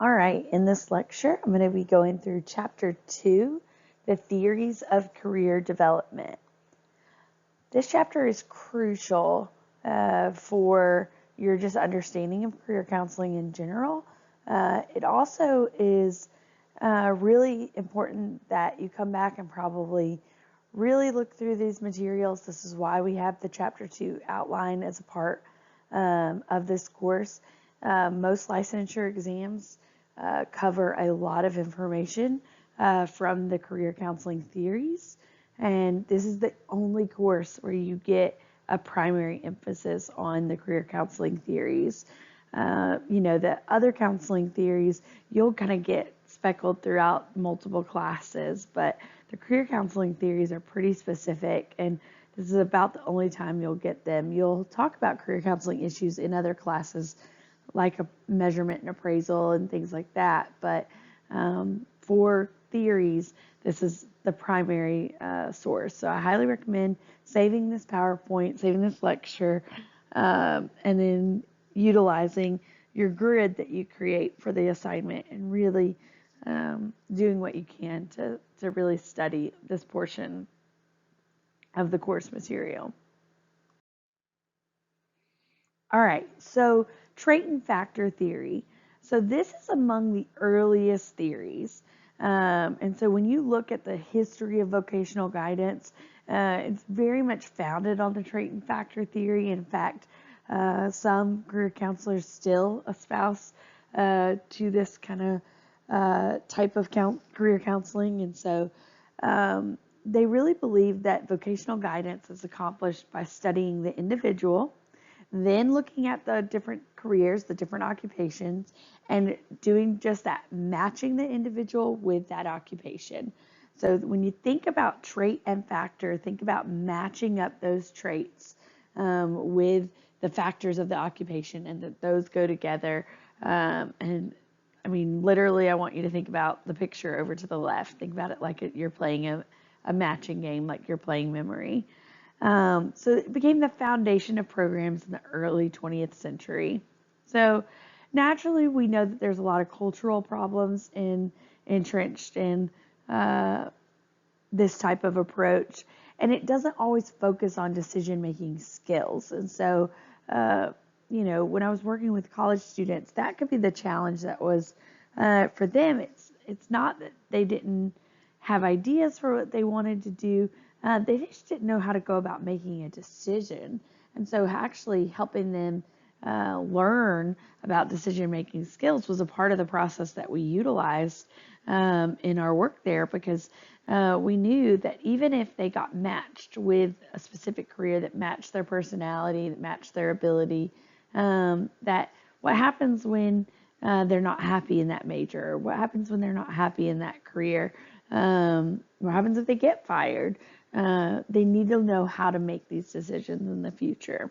All right, in this lecture, I'm going to be going through Chapter 2, the theories of career development. This chapter is crucial for your just understanding of career counseling in general. It also is really important that you come back and probably really look through these materials. This is why we have the Chapter 2 outline as a part of this course. Most licensure exams cover a lot of information from the career counseling theories, and this is the only course where you get a primary emphasis on the career counseling theories. The other counseling theories, you'll kind of get speckled throughout multiple classes, but the career counseling theories are pretty specific, and this is about the only time you'll get them. You'll talk about career counseling issues in other classes, like a measurement and appraisal and things like that, but for theories, this is the primary source. So I highly recommend saving this PowerPoint, saving this lecture, and then utilizing your grid that you create for the assignment and really doing what you can to really study this portion of the course material. All right, so trait and factor theory. So this is among the earliest theories. And so when you look at the history of vocational guidance, it's very much founded on the trait and factor theory. In fact, some career counselors still espouse to this kind of type of career counseling. And so they really believe that vocational guidance is accomplished by studying the individual, then looking at the different careers, the different occupations, and doing just that, matching the individual with that occupation. So when you think about trait and factor, think about matching up those traits with the factors of the occupation, and that those go together. And I mean, literally, I want you to think about the picture over to the left. Think about it like you're playing a matching game, like you're playing memory. So it became the foundation of programs in the early 20th century. So naturally, we know that there's a lot of cultural problems entrenched in this type of approach, and it doesn't always focus on decision-making skills. And so, when I was working with college students, that could be the challenge that was for them. It's not that they didn't have ideas for what they wanted to do. They just didn't know how to go about making a decision. And so actually helping them learn about decision-making skills was a part of the process that we utilized in our work there, because we knew that even if they got matched with a specific career that matched their personality, that matched their ability, that what happens when they're not happy in that major? What happens when they're not happy in that career? What happens if they get fired? They need to know how to make these decisions in the future.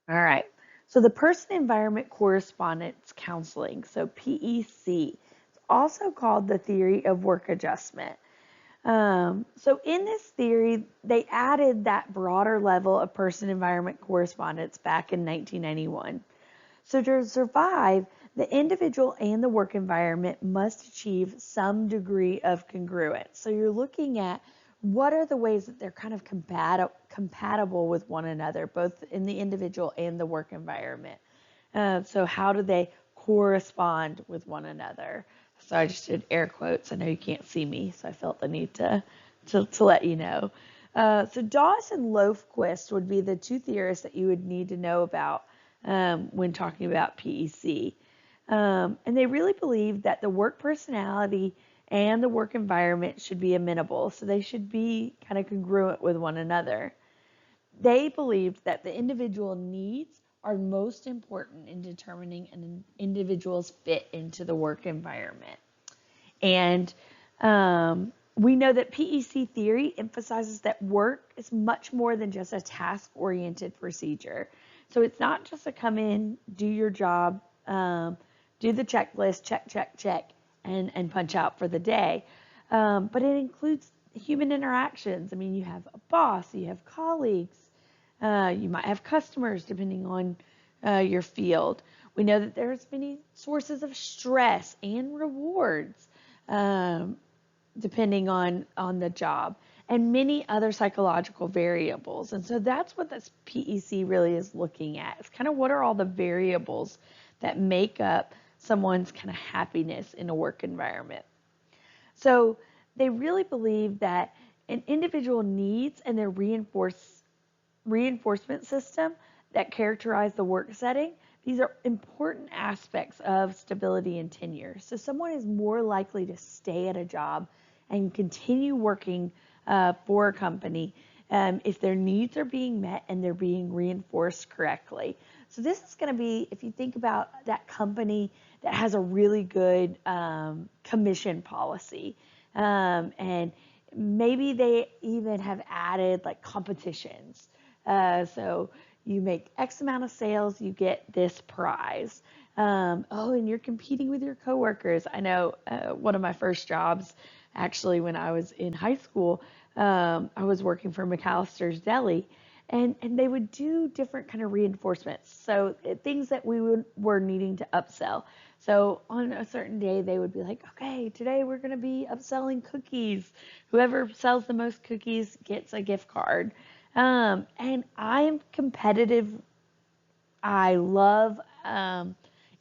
All right. So the person environment correspondence counseling, so PEC, it's also called the theory of work adjustment. So in this theory, they added that broader level of person environment correspondence back in 1991. So to survive, the individual and the work environment must achieve some degree of congruence. So you're looking at what are the ways that they're kind of compatible with one another, both in the individual and the work environment. So how do they correspond with one another? So I just did air quotes. I know you can't see me, so I felt the need to let you know. So Dawes and Lofquist would be the two theorists that you would need to know about when talking about PEC. And they really believe that the work personality and the work environment should be amenable, so they should be kind of congruent with one another. They believed that the individual needs are most important in determining an individual's fit into the work environment. And we know that PEC theory emphasizes that work is much more than just a task-oriented procedure. So it's not just a come in, do your job, do the checklist, check, check, check, and punch out for the day. But it includes human interactions. I mean, you have a boss, you have colleagues, you might have customers, depending on your field. We know that there's many sources of stress and rewards, depending on the job, and many other psychological variables. And so that's what this PEC really is looking at. It's kind of what are all the variables that make up someone's kind of happiness in a work environment. So they really believe that an individual needs and their reinforcement system that characterize the work setting, these are important aspects of stability and tenure. So someone is more likely to stay at a job and continue working for a company if their needs are being met and they're being reinforced correctly. So this is going to be, if you think about that company that has a really good commission policy, and maybe they even have added like competitions. So you make X amount of sales, you get this prize. And you're competing with your coworkers. I know one of my first jobs, actually, when I was in high school, I was working for McAllister's Deli, and they would do different kind of reinforcements. So things that we were needing to upsell. So on a certain day, they would be like, okay, today we're going to be upselling cookies. Whoever sells the most cookies gets a gift card. And I am competitive. I love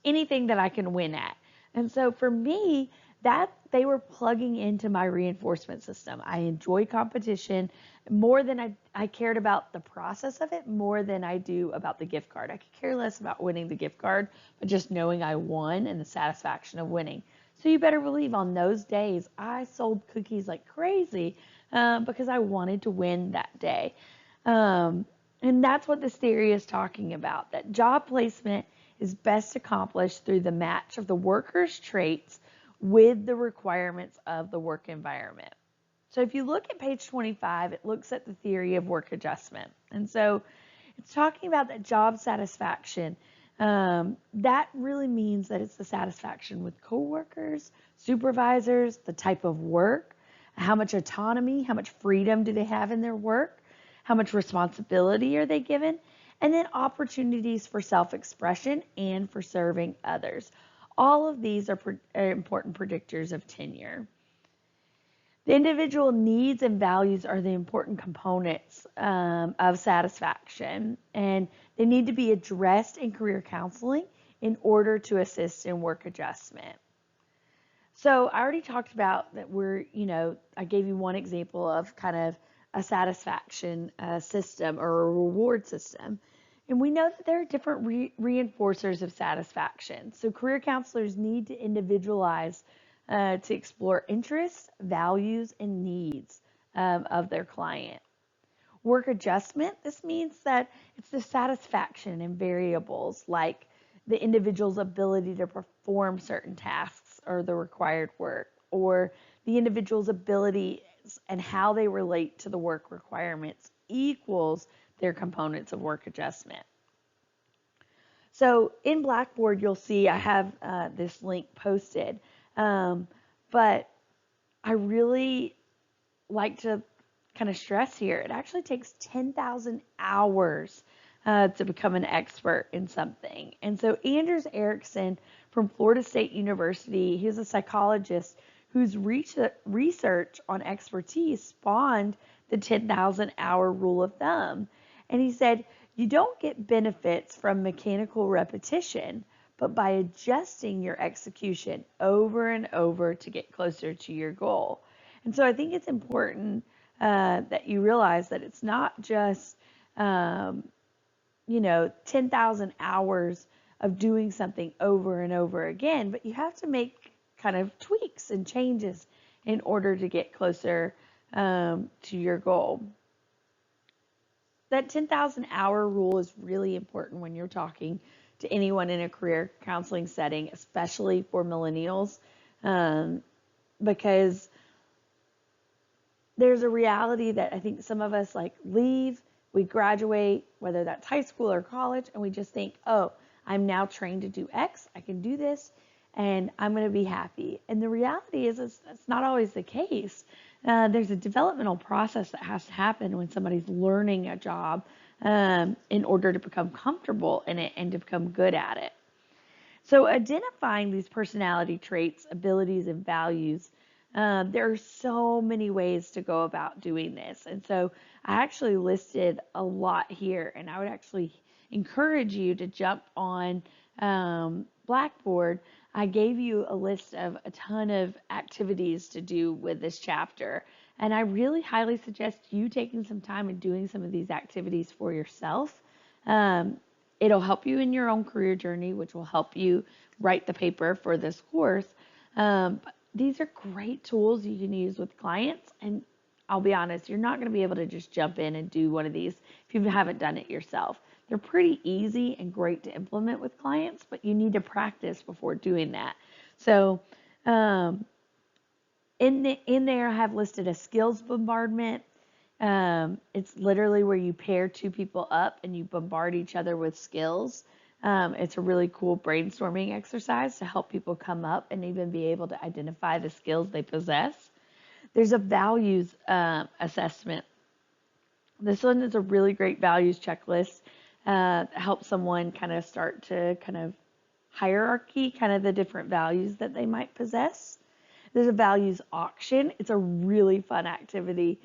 anything that I can win at. And so for me, that they were plugging into my reinforcement system. I enjoy competition more than I cared about the process of it, more than I do about the gift card. I could care less about winning the gift card, but just knowing I won and the satisfaction of winning. So you better believe on those days, I sold cookies like crazy because I wanted to win that day. And that's what this theory is talking about, that job placement is best accomplished through the match of the worker's traits with the requirements of the work environment. So if you look at page 25, it looks at the theory of work adjustment. And so it's talking about that job satisfaction. That really means that it's the satisfaction with coworkers, supervisors, the type of work, how much autonomy, how much freedom do they have in their work, how much responsibility are they given, and then opportunities for self-expression and for serving others. All of these are important predictors of tenure. The individual needs and values are the important components of satisfaction, and they need to be addressed in career counseling in order to assist in work adjustment. So I already talked about that I gave you one example of kind of a satisfaction system or a reward system. And we know that there are different reinforcers of satisfaction. So career counselors need to individualize to explore interests, values, and needs of their client. Work adjustment, this means that it's the satisfaction in variables like the individual's ability to perform certain tasks or the required work, or the individual's ability and how they relate to the work requirements equals their components of work adjustment. So in Blackboard, you'll see I have this link posted, but I really like to kind of stress here, it actually takes 10,000 hours to become an expert in something. And so Anders Ericsson from Florida State University, he's a psychologist whose research on expertise spawned the 10,000 hour rule of thumb. And he said, you don't get benefits from mechanical repetition, but by adjusting your execution over and over to get closer to your goal. And so I think it's important that you realize that it's not just, 10,000 hours of doing something over and over again, but you have to make kind of tweaks and changes in order to get closer to your goal. That 10,000 hour rule is really important when you're talking to anyone in a career counseling setting, especially for millennials, because there's a reality that I think some of us leave, we graduate, whether that's high school or college, and we just think, oh, I'm now trained to do X, I can do this, and I'm going to be happy. And the reality is that's not always the case. There's a developmental process that has to happen when somebody's learning a job in order to become comfortable in it and to become good at it. So identifying these personality traits, abilities, and values, there are so many ways to go about doing this. And so I actually listed a lot here, and I would actually encourage you to jump on Blackboard. I gave you a list of a ton of activities to do with this chapter. And I really highly suggest you taking some time and doing some of these activities for yourself. Um, It'll help you in your own career journey, which will help you write the paper for this course. But these are great tools you can use with clients. And I'll be honest, you're not going to be able to just jump in and do one of these if you haven't done it yourself. They're pretty easy and great to implement with clients, but you need to practice before doing that. So, um, in there, I have listed a skills bombardment. It's literally where you pair two people up and you bombard each other with skills. It's a really cool brainstorming exercise to help people come up and even be able to identify the skills they possess. There's a values assessment. This one is a really great values checklist. Helps someone kind of start to kind of hierarchy, kind of the different values that they might possess. There's a values auction. It's a really fun activity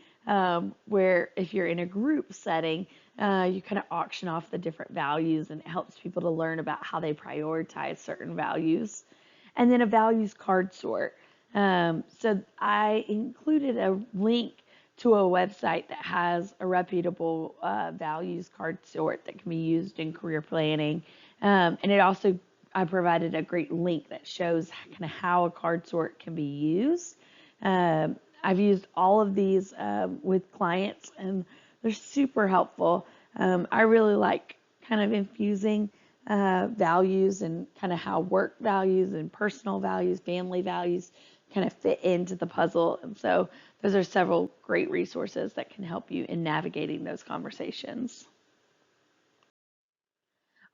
where if you're in a group setting, you kind of auction off the different values, and it helps people to learn about how they prioritize certain values. And then a values card sort. So I included a link to a website that has a reputable values card sort that can be used in career planning. And it also, I provided a great link that shows kind of how a card sort can be used. I've used all of these with clients, and they're super helpful. I really like kind of infusing values and kind of how work values and personal values, family values kind of fit into the puzzle. And so those are several great resources that can help you in navigating those conversations.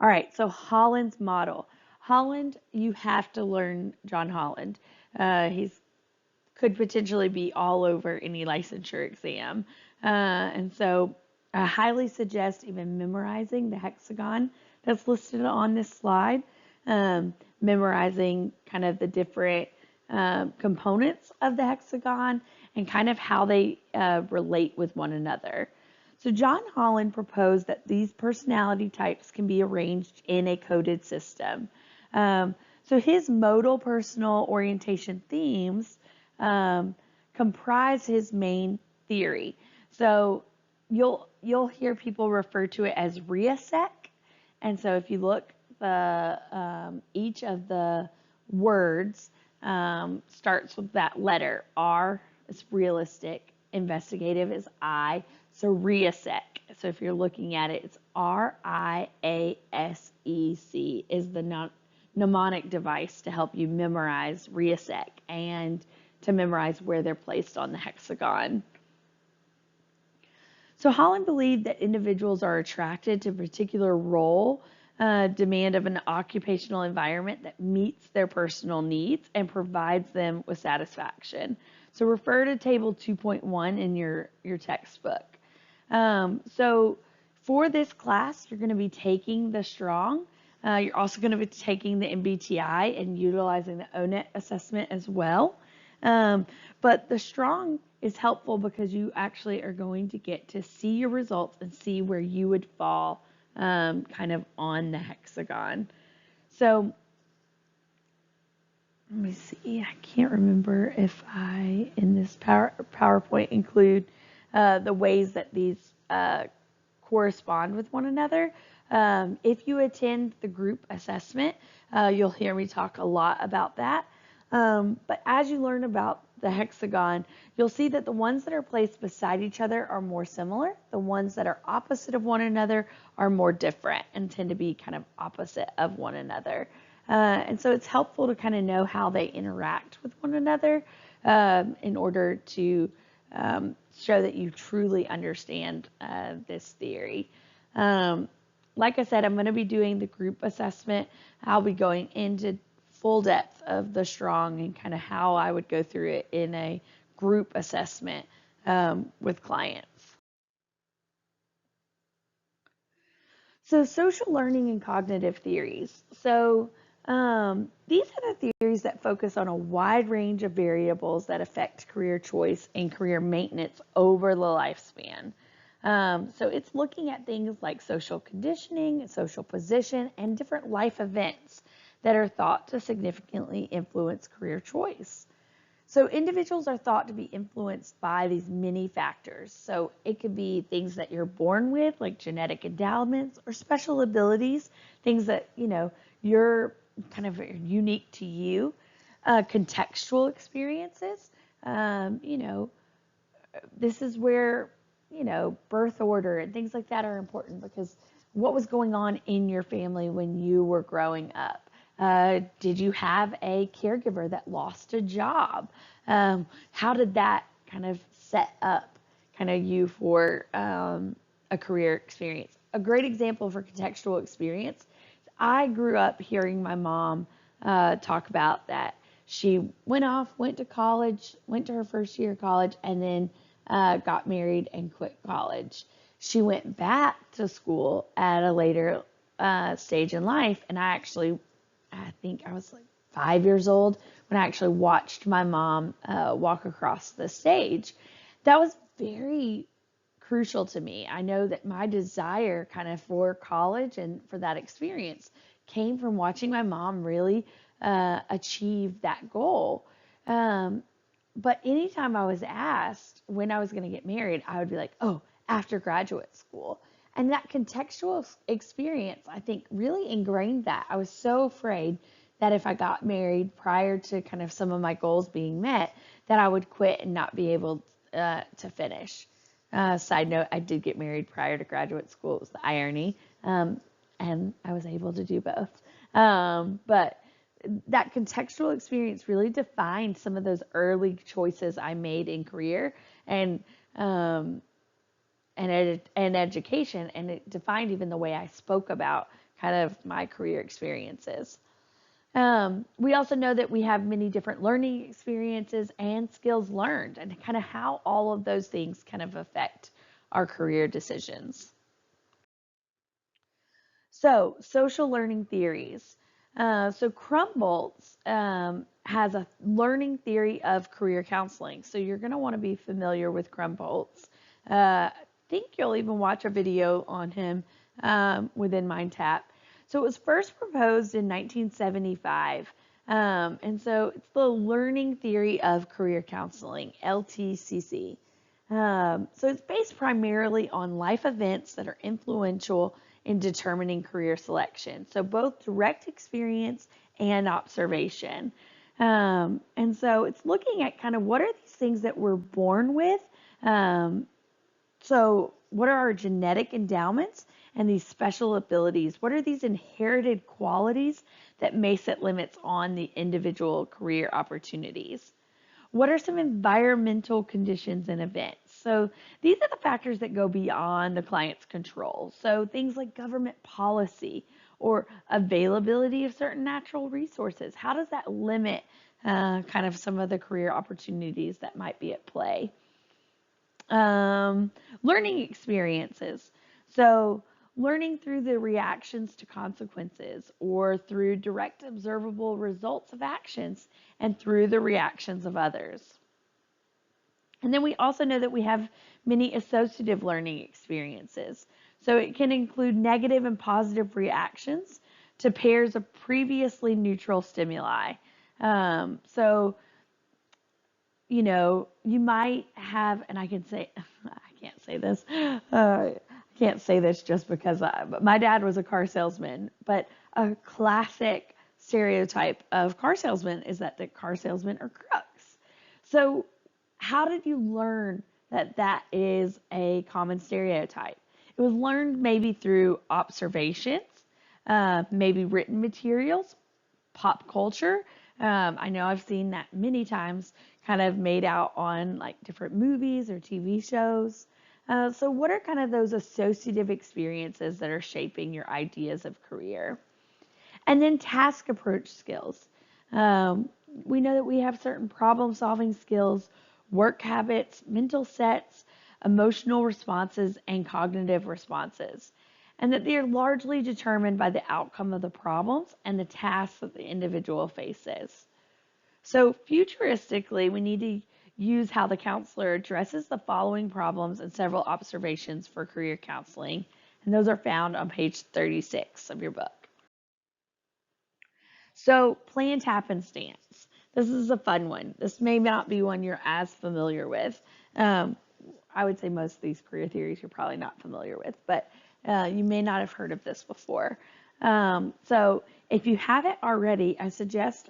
All right, so Holland's model. Holland, you have to learn John Holland. He's could potentially be all over any licensure exam. And so I highly suggest even memorizing the hexagon that's listed on this slide, memorizing kind of the different components of the hexagon and kind of how they relate with one another. So John Holland proposed that these personality types can be arranged in a coded system. So his modal personal orientation themes comprise his main theory. So you'll hear people refer to it as RIASEC. And so if you look, each of the words starts with that letter. R is realistic, investigative is I. So RIASEC. So if you're looking at it, it's RIASEC is the mnemonic device to help you memorize RIASEC and to memorize where they're placed on the hexagon. So Holland believed that individuals are attracted to a particular role, demand of an occupational environment that meets their personal needs and provides them with satisfaction. So refer to table 2.1 in your textbook. So for this class, you're going to be taking the strong. You're also going to be taking the MBTI and utilizing the ONET assessment as well. But the strong is helpful because you actually are going to get to see your results and see where you would fall kind of on the hexagon. So let me see. I can't remember if I, in this PowerPoint, include the ways that these correspond with one another. If you attend the group assessment, you'll hear me talk a lot about that. But as you learn about the hexagon, you'll see that the ones that are placed beside each other are more similar. The ones that are opposite of one another are more different and tend to be kind of opposite of one another. And so it's helpful to kind of know how they interact with one another in order to show that you truly understand this theory. Like I said, I'm going to be doing the group assessment. I'll be going into full depth of the strong and kind of how I would go through it in a group assessment with clients. So social learning and cognitive theories. So These are the theories that focus on a wide range of variables that affect career choice and career maintenance over the lifespan. So it's looking at things like social conditioning, social position, and different life events that are thought to significantly influence career choice. So individuals are thought to be influenced by these many factors. So it could be things that you're born with, like genetic endowments, or special abilities, things that, you're kind of unique to you, contextual experiences. This is where, birth order and things like that are important, because what was going on in your family when you were growing up? Did you have a caregiver that lost a job? How did that kind of set up kind of you for a career experience? A great example for contextual experience, I grew up hearing my mom talk about that. She went to college, went to her first year of college, and then got married and quit college. She went back to school at a later stage in life, and I think I was like 5 years old when I actually watched my mom walk across the stage. That was very crucial to me. I know that my desire kind of for college and for that experience came from watching my mom really achieve that goal. But anytime I was asked when I was going to get married, I would be like, oh, after graduate school. And that contextual experience, I think, really ingrained that. I was so afraid that if I got married prior to kind of some of my goals being met, that I would quit and not be able to finish. Side note, I did get married prior to graduate school. It was the irony. And I was able to do both. But that contextual experience really defined some of those early choices I made in career and education, and it defined even the way I spoke about kind of my career experiences. We also know that we have many different learning experiences and skills learned, and kind of how all of those things kind of affect our career decisions. So, social learning theories. So Crumboltz has a learning theory of career counseling. So you're going to want to be familiar with Crumboltz. I think you'll even watch a video on him within MindTap. So it was first proposed in 1975. And so it's the learning theory of career counseling, LTCC. So it's based primarily on life events that are influential in determining career selection. So both direct experience and observation. And so it's looking at kind of what are these things that we're born with. So what are our genetic endowments and these special abilities? What are these inherited qualities that may set limits on the individual career opportunities? What are some environmental conditions and events? So these are the factors that go beyond the client's control. So things like government policy or availability of certain natural resources. How does that limit kind of some of the career opportunities that might be at play? Learning experiences. So learning through the reactions to consequences or through direct observable results of actions and through the reactions of others. And then we also know that we have many associative learning experiences. So it can include negative and positive reactions to pairs of previously neutral stimuli. You might have, and I can say, I can't say this. I can't say this just because but my dad was a car salesman, but a classic stereotype of car salesmen is that the car salesmen are crooks. So how did you learn that that is a common stereotype? It was learned maybe through observations, maybe written materials, pop culture. I know I've seen that many times kind of made out on like different movies or TV shows. So what are kind of those associative experiences that are shaping your ideas of career? And then task approach skills. We know that we have certain problem solving skills, work habits, mental sets, emotional responses, and cognitive responses. and that they are largely determined by the outcome of the problems and the tasks that the individual faces. So, futuristically, we need to use how the counselor addresses the following problems and several observations for career counseling, and those are found on page 36 of your book. So, planned happenstance. This is a fun one. This may not be one you're as familiar with. Um, I would say most of these career theories you're probably not familiar with, but you may not have heard of this before. So if you haven't already, I suggest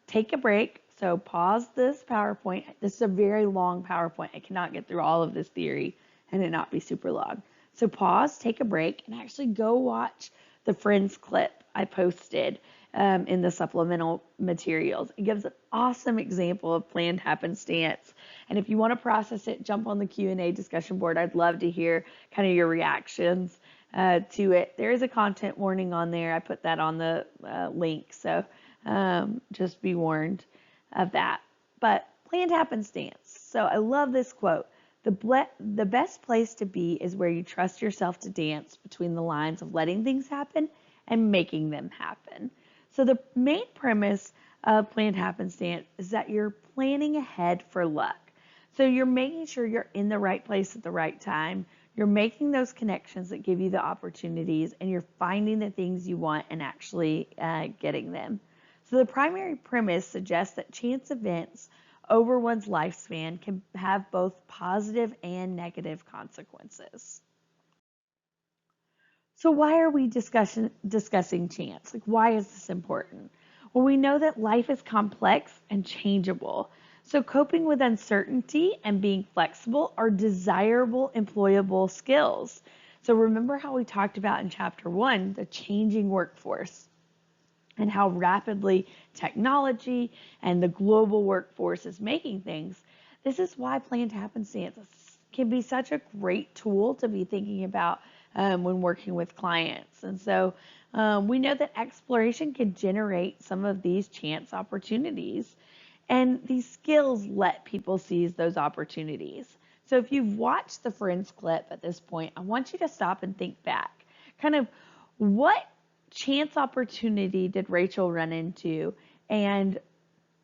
take a break. So pause this PowerPoint. This is a very long PowerPoint. I cannot get through all of this theory and it not be super long. So pause, take a break, and actually go watch the Friends clip I posted in the supplemental materials. It gives an awesome example of planned happenstance. And if you want to process it, jump on the Q&A discussion board. I'd love to hear kind of your reactions to it. There is a content warning on there. I put that on the link, so just be warned of that. But planned happenstance. So I love this quote. The best place to be is where you trust yourself to dance between the lines of letting things happen and making them happen. So the main premise of planned happenstance is that you're planning ahead for luck. So you're making sure you're in the right place at the right time. You're making those connections that give you the opportunities, and you're finding the things you want and actually getting them. So the primary premise suggests that chance events over one's lifespan can have both positive and negative consequences. So why are we discussing chance? Like, why is this important? Well, we know that life is complex and changeable. So coping with uncertainty and being flexible are desirable, employable skills. So remember how we talked about in chapter 1, the changing workforce and how rapidly technology and the global workforce is making things. This is why planned happenstance can be such a great tool to be thinking about when working with clients. And so we know that exploration can generate some of these chance opportunities. And these skills let people seize those opportunities. So if you've watched the Friends clip at this point, I want you to stop and think back. Kind of what chance opportunity did Rachel run into, and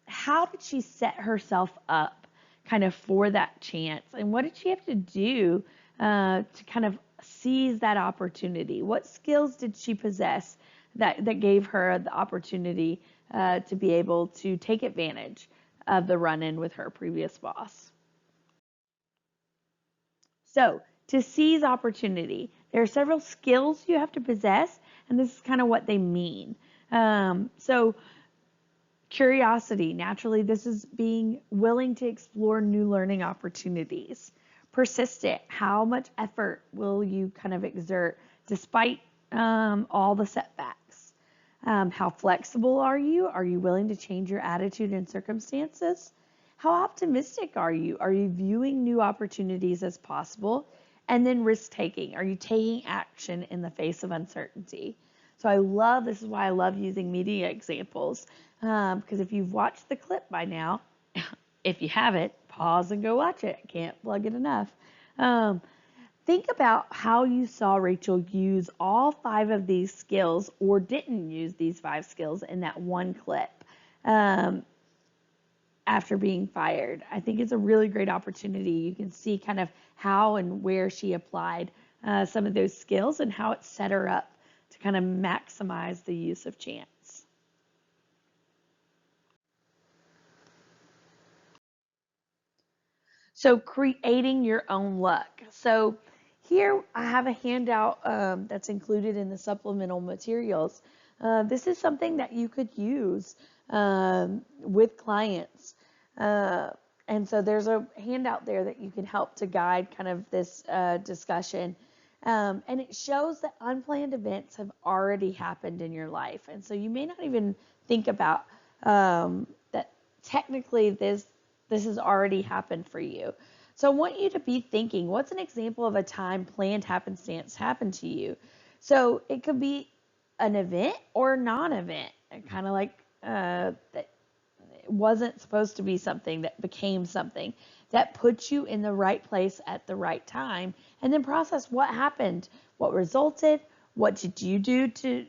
how did she set herself up kind of for that chance, and what did she have to do to kind of seize that opportunity? What skills did she possess that gave her the opportunity to be able to take advantage of the run-in with her previous boss? So to seize opportunity, there are several skills you have to possess, and this is kind of what they mean. So curiosity, naturally, this is being willing to explore new learning opportunities. Persistent, how much effort will you kind of exert despite all the setbacks? How flexible are you? Are you willing to change your attitude and circumstances? How optimistic are you? Are you viewing new opportunities as possible? And then risk taking. Are you taking action in the face of uncertainty? So this is why I love using media examples, because if you've watched the clip by now, if you haven't, pause and go watch it. I can't plug it enough. Think about how you saw Rachel use all 5 of these skills, or didn't use these 5 skills in that one clip after being fired. I think it's a really great opportunity. You can see kind of how and where she applied some of those skills and how it set her up to kind of maximize the use of chance. So creating your own luck. So here I have a handout that's included in the supplemental materials. This is something that you could use with clients. And so there's a handout there that you can help to guide kind of this discussion. And it shows that unplanned events have already happened in your life. And so you may not even think about that technically this has already happened for you. So I want you to be thinking, what's an example of a time planned happenstance happened to you? So it could be an event or non-event, kind of like wasn't supposed to be something that became something, that puts you in the right place at the right time, and then process what happened, what resulted, what did you do to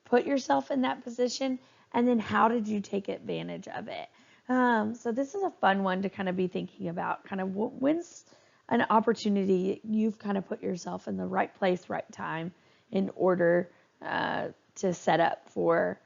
put yourself in that position, and then how did you take advantage of it. So this is a fun one to kind of be thinking about, kind of when's an opportunity you've kind of put yourself in the right place, right time in order to set up for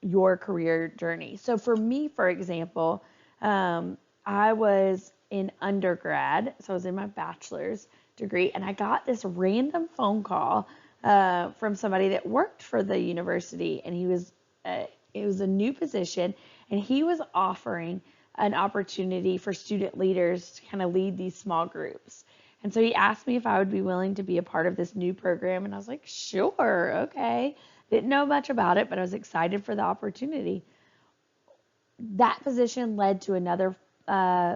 your career journey. So for me, for example, I was in undergrad, so I was in my bachelor's degree, and I got this random phone call from somebody that worked for the university, and it was a new position, and he was offering an opportunity for student leaders to kind of lead these small groups. And so he asked me if I would be willing to be a part of this new program, and I was like, sure, okay. Didn't know much about it, but I was excited for the opportunity. That position led to another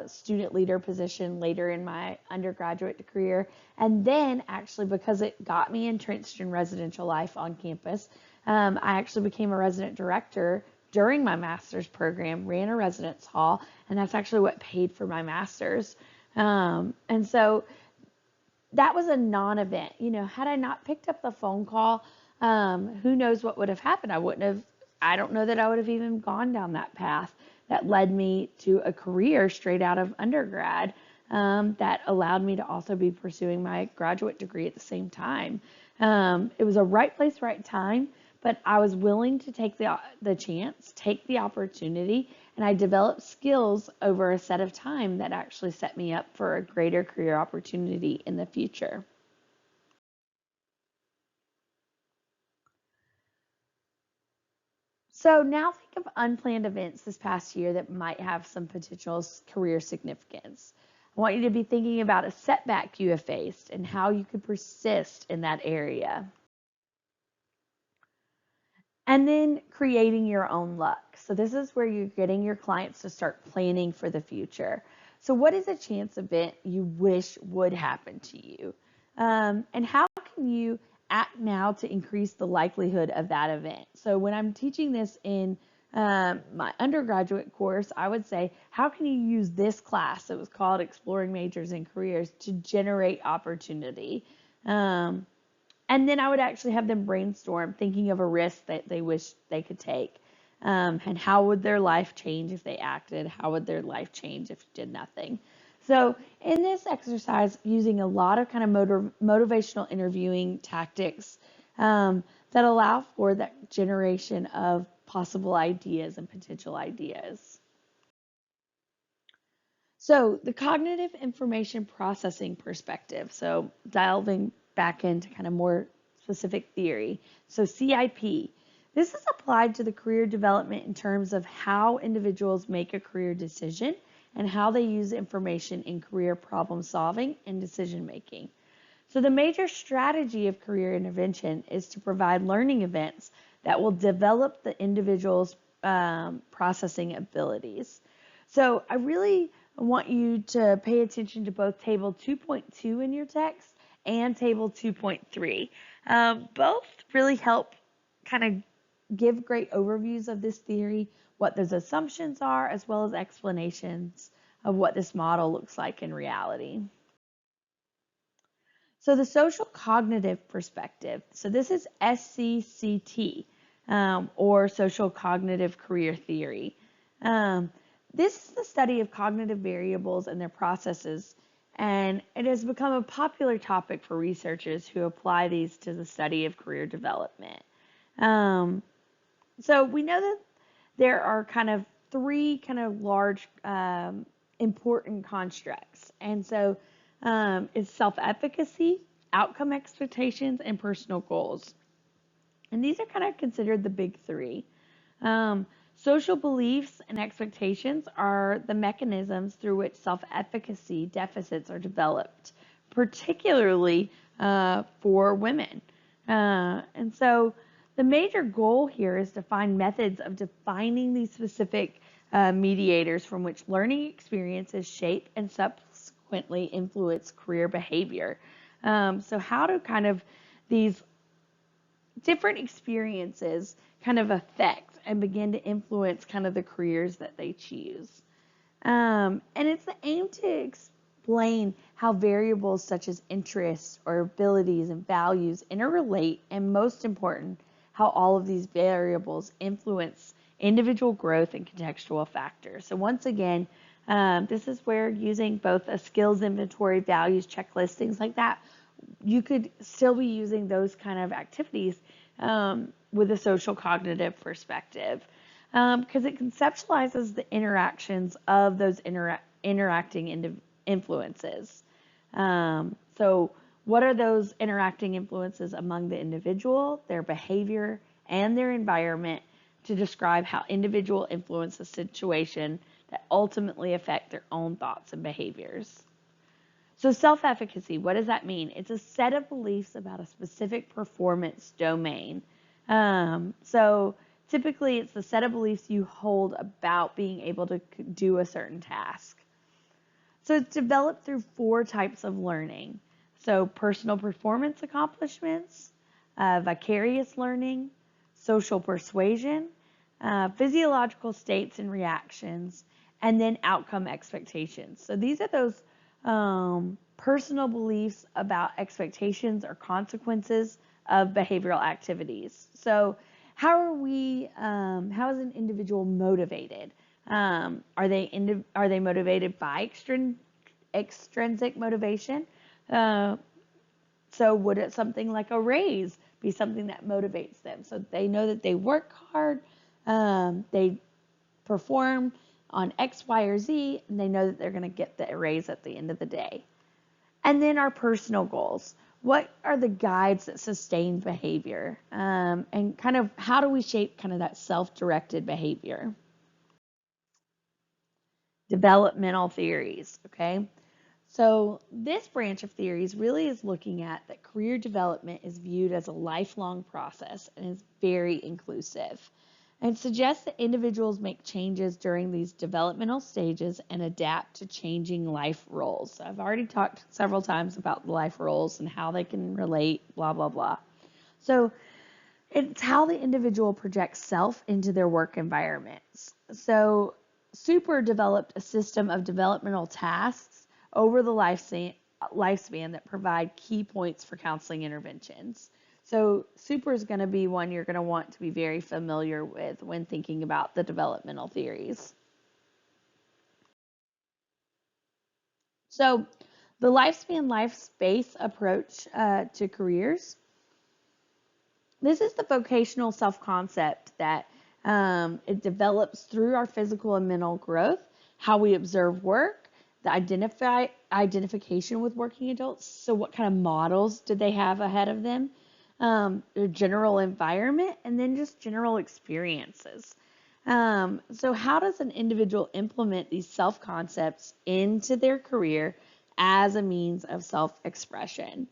student leader position later in my undergraduate career. And then actually, because it got me entrenched in residential life on campus, I actually became a resident director during my master's program, ran a residence hall, and that's actually what paid for my master's. And so that was a non-event. You know, had I not picked up the phone call, who knows what would have happened. I don't know that I would have even gone down that path that led me to a career straight out of undergrad, that allowed me to also be pursuing my graduate degree at the same time. It was a right place, right time, but I was willing to take the chance, take the opportunity, and I developed skills over a set of time that actually set me up for a greater career opportunity in the future. So now think of unplanned events this past year that might have some potential career significance. I want you to be thinking about a setback you have faced and how you could persist in that area. And then creating your own luck. So this is where you're getting your clients to start planning for the future. So what is a chance event you wish would happen to you? And how can you act now to increase the likelihood of that event? So when I'm teaching this in my undergraduate course, I would say, how can you use this class, it was called Exploring Majors and Careers, to generate opportunity? And then I would actually have them brainstorm thinking of a risk that they wish they could take. And how would their life change if they acted? How would their life change if you did nothing? So in this exercise, using a lot of kind of motivational interviewing tactics that allow for that generation of possible ideas and potential ideas. So the cognitive information processing perspective, so delving back into kind of more specific theory. So CIP, this is applied to the career development in terms of how individuals make a career decision and how they use information in career problem solving and decision making. So the major strategy of career intervention is to provide learning events that will develop the individual's processing abilities. So I really want you to pay attention to both table 2.2 in your text and table 2.3. Both really help kind of give great overviews of this theory, what those assumptions are, as well as explanations of what this model looks like in reality. So the social cognitive perspective, so this is SCCT, or social cognitive career theory. This is the study of cognitive variables and their processes, and it has become a popular topic for researchers who apply these to the study of career development. So we know that there are kind of three kind of large important constructs, and so it's self-efficacy, outcome expectations, and personal goals. And these are kind of considered the big three. Social beliefs and expectations are the mechanisms through which self-efficacy deficits are developed, particularly for women. And so the major goal here is to find methods of defining these specific mediators from which learning experiences shape and subsequently influence career behavior. So how do kind of these different experiences kind of affect and begin to influence kind of the careers that they choose. And it's the aim to explain how variables such as interests or abilities and values interrelate, and most important, how all of these variables influence individual growth and contextual factors. So once again, this is where using both a skills inventory, values checklist, things like that, you could still be using those kind of activities with a social cognitive perspective, because it conceptualizes the interactions of those interacting influences. So what are those interacting influences among the individual, their behavior, and their environment to describe how individual influence a situation that ultimately affect their own thoughts and behaviors. So self-efficacy, what does that mean? It's a set of beliefs about a specific performance domain. So typically it's the set of beliefs you hold about being able to do a certain task. So it's developed through 4 types of learning. So personal performance accomplishments, vicarious learning, social persuasion, physiological states and reactions, and then outcome expectations. So these are those personal beliefs about expectations or consequences of behavioral activities. So how is an individual motivated? Are they motivated by extrinsic motivation? So would it something like a raise be something that motivates them? So they know that they work hard, they perform on X, Y, or Z, and they know that they're going to get the raise at the end of the day. And then our personal goals. What are the guides that sustain behavior? And kind of how do we shape kind of that self-directed behavior? Developmental theories, okay? So this branch of theories really is looking at that career development is viewed as a lifelong process and is very inclusive. And suggests that individuals make changes during these developmental stages and adapt to changing life roles. So I've already talked several times about life roles and how they can relate, blah, blah, blah. So it's how the individual projects self into their work environments. So Super developed a system of developmental tasks over the lifespan that provide key points for counseling interventions. So Super is going to be one you're going to want to be very familiar with when thinking about the developmental theories. So the lifespan life space approach to careers. This is the vocational self-concept that it develops through our physical and mental growth, how we observe work, the identification with working adults. So what kind of models did they have ahead of them? Their general environment, and then just general experiences. So how does an individual implement these self-concepts into their career as a means of self-expression?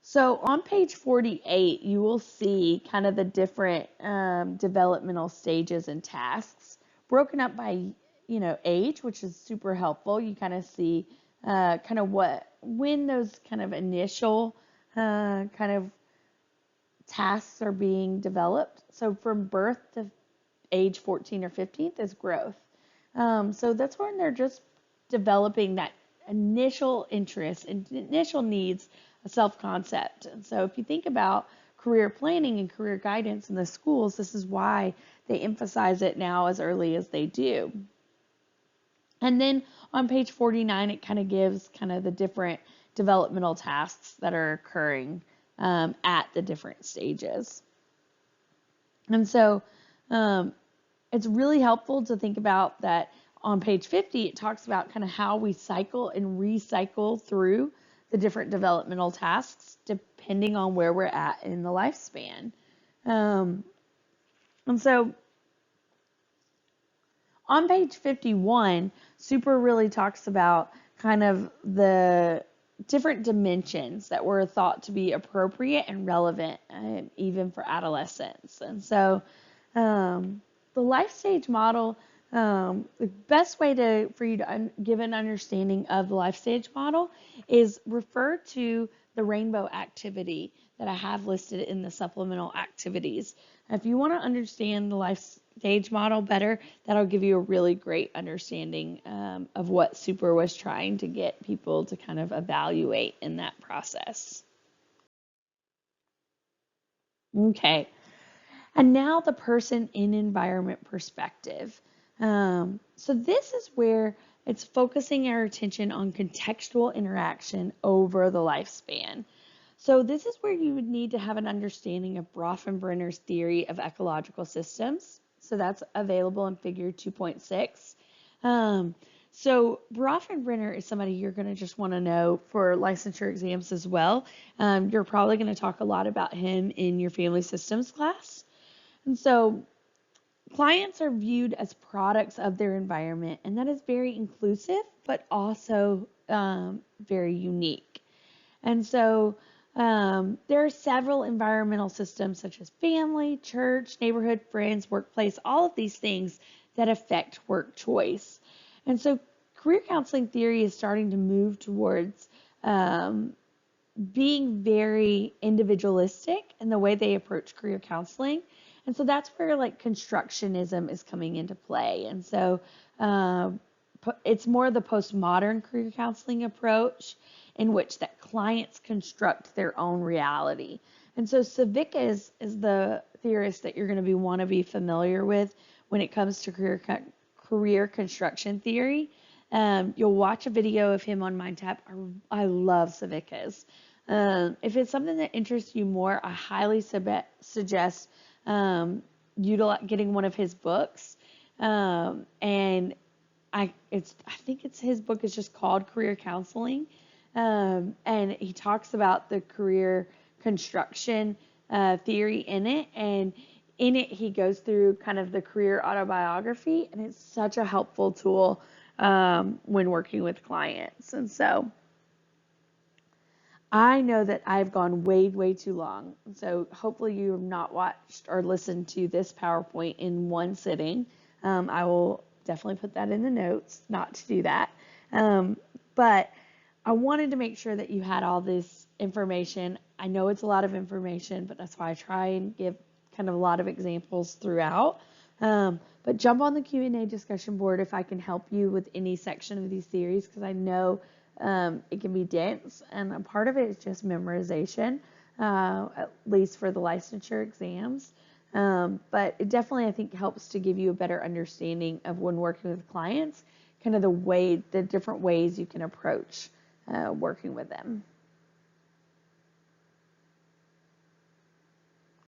So on page 48, you will see kind of the different developmental stages and tasks broken up by, age, which is super helpful. You kind of see kind of when those kind of initial kind of tasks are being developed. So from birth to age 14 or 15 is growth. So that's when they're just developing that initial interest and initial needs, a self-concept. And so if you think about career planning and career guidance in the schools, this is why they emphasize it now as early as they do. And then on page 49, it kind of gives kind of the different developmental tasks that are occurring at the different stages. And so it's really helpful to think about that. On page 50, it talks about kind of how we cycle and recycle through the different developmental tasks depending on where we're at in the lifespan. And so on page 51, Super really talks about kind of the different dimensions that were thought to be appropriate and relevant even for adolescents. And so the life stage model, the best way for you to give an understanding of the life stage model is refer to the rainbow activity that I have listed in the supplemental activities. If you want to understand the life stage model better, that'll give you a really great understanding of what Super was trying to get people to kind of evaluate in that process. Okay, and now the person in environment perspective. So this is where it's focusing our attention on contextual interaction over the lifespan. So this is where you would need to have an understanding of Bronfenbrenner's theory of ecological systems. So that's available in figure 2.6. So Bronfenbrenner is somebody you're going to just want to know for licensure exams as well. You're probably going to talk a lot about him in your family systems class. And so clients are viewed as products of their environment, and that is very inclusive, but also very unique. And so there are several environmental systems such as family, church, neighborhood, friends, workplace, all of these things that affect work choice. And so career counseling theory is starting to move towards being very individualistic in the way they approach career counseling. And so that's where like constructionism is coming into play. And so it's more the postmodern career counseling approach in which that clients construct their own reality. And so Savicka is the theorist that you're going to want to be familiar with when it comes to career construction theory. You'll watch a video of him on MindTap. I love Savicka's. If it's something that interests you more, I highly suggest getting one of his books. And I think his book is just called Career Counseling. And he talks about the career construction theory in it. And in it, he goes through kind of the career autobiography, and it's such a helpful tool when working with clients. And so I know that I've gone way too long. So hopefully you have not watched or listened to this PowerPoint in one sitting. I will definitely put that in the notes not to do that. But I wanted to make sure that you had all this information. I know it's a lot of information, but that's why I try and give kind of a lot of examples throughout. But jump on the Q&A discussion board if I can help you with any section of these theories, because I know it can be dense, and a part of it is just memorization, at least for the licensure exams. But it definitely, I think, helps to give you a better understanding of when working with clients, kind of the different ways you can approach working with them.